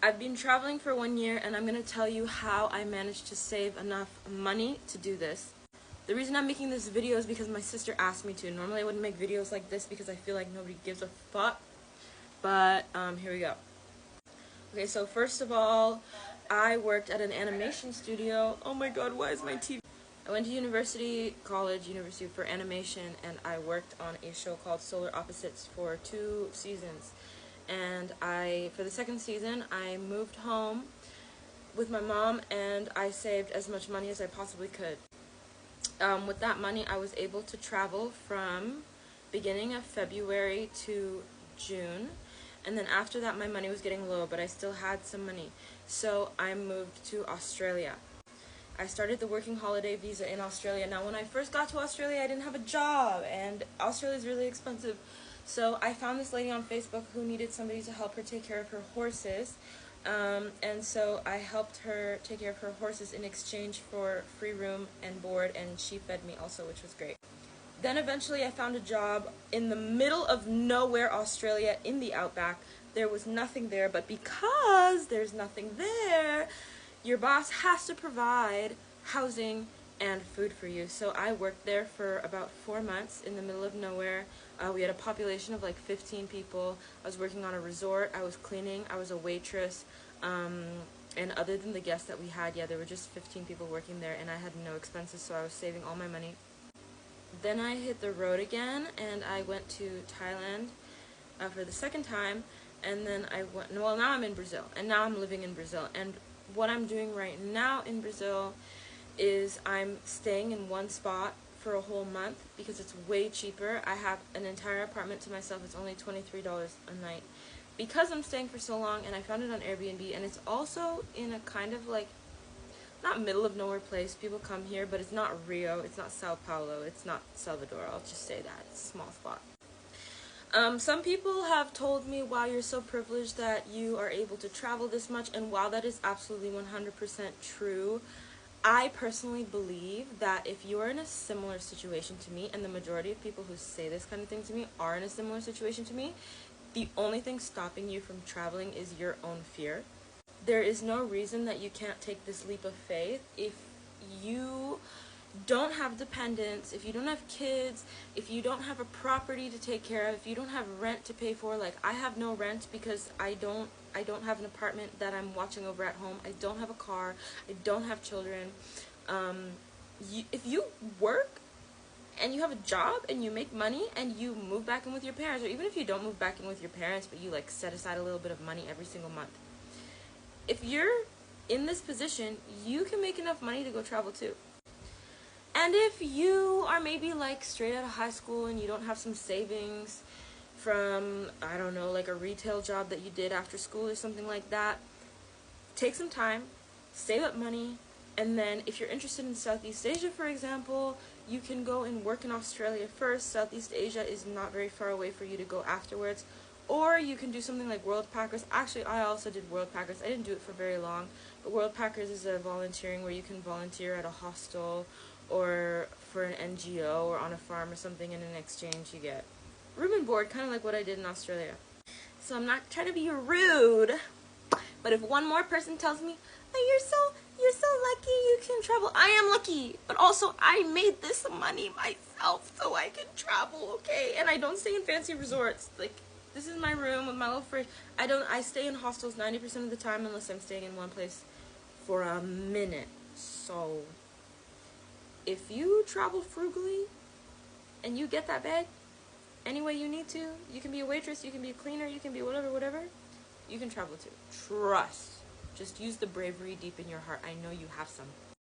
I've been traveling for 1 year, and I'm going to tell you how I managed to save enough money to do this. The reason I'm making this video is because my sister asked me to. Normally I wouldn't make videos like this because I feel like nobody gives a fuck, but here we go. Okay, so first of all, I worked at an animation studio. Oh my god, why is my TV? I went to University for animation, and I worked on a show called Solar Opposites for 2 seasons. And for the second season, I moved home with my mom, and I saved as much money as I possibly could. With that money, I was able to travel from beginning of February to June, and then after that my money was getting low, but I still had some money, so I moved to Australia. I started the working holiday visa in Australia. Now, when I first got to Australia, I didn't have a job, and Australia is really expensive, so I found this lady on Facebook who needed somebody to help her take care of her horses. And so I helped her take care of her horses in exchange for free room and board, and she fed me also, which was great. Then eventually I found a job in the middle of nowhere, Australia, in the outback. There was nothing there, but because there's nothing there, your boss has to provide housing and food for you. So I worked there for about 4 months in the middle of nowhere. We had a population of like 15 people. I was working on a resort. I was cleaning. I was a waitress. And other than the guests that we had, yeah, there were just 15 people working there, and I had no expenses, so I was saving all my money. Then I hit the road again, and I went to Thailand for the second time, and then now I'm in Brazil, and now I'm living in Brazil. And what I'm doing right now in Brazil is I'm staying in one spot for a whole month because it's way cheaper. I have an entire apartment to myself. It's only $23 a night. Because I'm staying for so long, and I found it on Airbnb, and it's also in a kind of like, not middle of nowhere place. People come here, but it's not Rio, it's not Sao Paulo, it's not Salvador. I'll just say that. It's a small spot. Some people have told me, wow, you're so privileged that you are able to travel this much, and while that is absolutely 100% true, I personally believe that if you are in a similar situation to me, and the majority of people who say this kind of thing to me are in a similar situation to me, the only thing stopping you from traveling is your own fear. There is no reason that you can't take this leap of faith. If you don't have dependents, if you don't have kids, if you don't have a property to take care of, if you don't have rent to pay for, like I have no rent because I don't have an apartment that I'm watching over at home. I don't have a car. I don't have children. If you work and you have a job and you make money and you move back in with your parents, or even if you don't move back in with your parents but you like set aside a little bit of money every single month, if you're in this position, you can make enough money to go travel too. And if you are maybe like straight out of high school and you don't have some savings from, I don't know, like a retail job that you did after school or something like that, take some time, save up money, and then if you're interested in Southeast Asia, for example, you can go and work in Australia first. Southeast Asia is not very far away for you to go afterwards. Or you can do something like World Packers. Actually, I also did World Packers. I didn't do it for very long, but World Packers is a volunteering where you can volunteer at a hostel or for an NGO or on a farm or something, and in exchange you get room and board, kind of like what I did in Australia. So I'm not trying to be rude, but if one more person tells me, oh, you're so lucky you can travel, I am lucky, but also I made this money myself so I can travel, okay? And I don't stay in fancy resorts. Like, this is my room with my little fridge. I stay in hostels 90% of the time unless I'm staying in one place for a minute. So if you travel frugally and you get that bag any way you need to, you can be a waitress, you can be a cleaner, you can be whatever, you can travel too. Trust. Just use the bravery deep in your heart. I know you have some.